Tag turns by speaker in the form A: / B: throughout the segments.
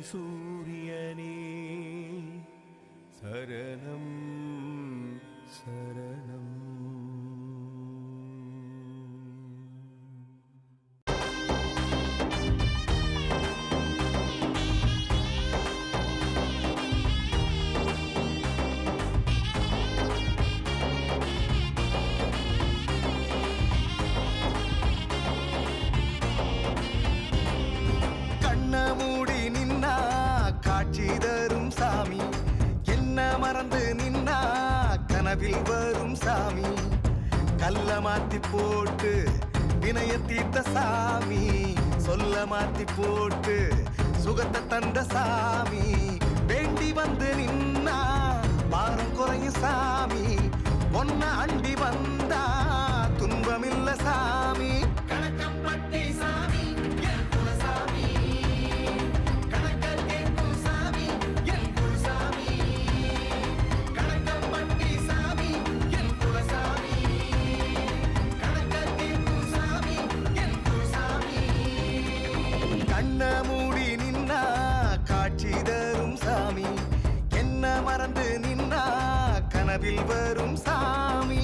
A: சூரியனே சரணம் சரணம். தரும் சாமி என்ன மறந்து நின்னா கனவில் வரும் சாமி கல்ல மாத்தி போட்டு வினய தீர்த்த சாமி சொல்ல மாத்தி போட்டு சுகத்தை தந்த சாமி வேண்டி வந்து நின்னா பாரம் குறையும் சாமி ஒன்ன அண்டி வந்தா துன்பமில்ல சாமி கணக்கம்பட்டி சாமி மறந்து நின்னா கனவில் வரும் சாமி.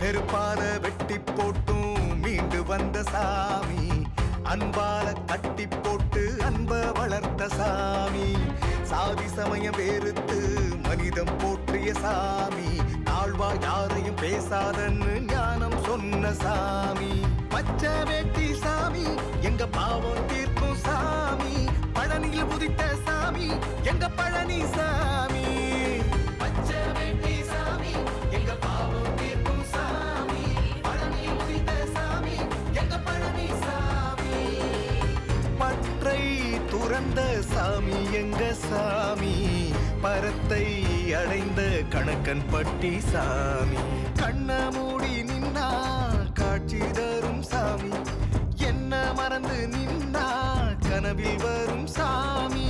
A: நெருப்பால வெட்டி போட்டும் மீண்டு வந்த சாமி அன்பால கட்டி போட்டு அன்ப வளர்த்த சாமி சாதி சமயம் வேறுத்து மனிதம் போற்றிய சாமி தாழ்வா யாரையும் பேசாதன்னு ஞானம் சொன்ன சாமி பச்சை வேட்டி சாமி எங்க பாவம் தீர்க்கும் சாமி பழனியில் உதித்த சாமி எங்க பழனி சாமி பச்சை வேட்டி சாமி எங்க பாவம் தீர்க்கும் சாமி பழனியில் உதித்த சாமி எங்க பழனி சாமி பற்றை துறந்த சாமி எங்க சாமி பரத்தை அடைந்த கணக்கன் பட்டி சாமி கண்ண மூடி நின்னா காட்சி தரும் சாமி என்ன மறந்து நின்னா கனவில் வரும் சாமி.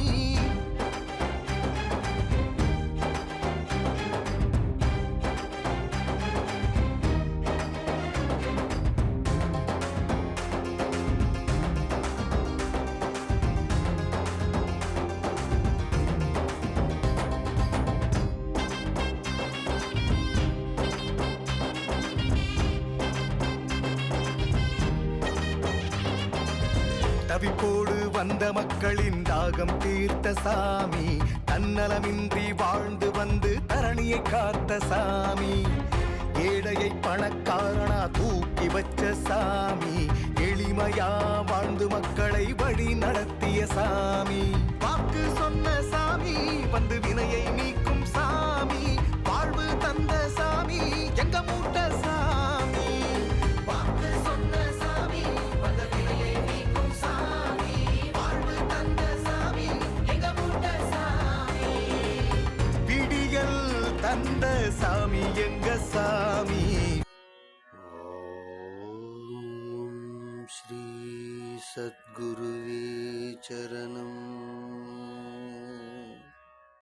A: தவிப்போடு வந்த மக்களின் தாகம் தீர்த்த சாமி தன்னலமின்றி வாழ்ந்து வந்து தரணியை காத்த சாமி ஏழையை பணக்காரனா தூக்கி வச்ச சாமி எளிமையா வாழ்ந்து மக்களை வழி நடத்திய சாமி வாக்கு சொன்ன சாமி வந்து வினையை நீக்கும் சாமி வாழ்வு தந்த சாமி எங்க மூட்ட சாமி வாக்கு சொன்ன சாமி வந்த வினையை நீக்கும் சாமி வாழ்வு தந்த சாமி எங்க மூட்ட சாமி விடியல் தந்த சாமி எங்க சாமி.
B: ஓம் ஸ்ரீ சத்குருவே சரணம்.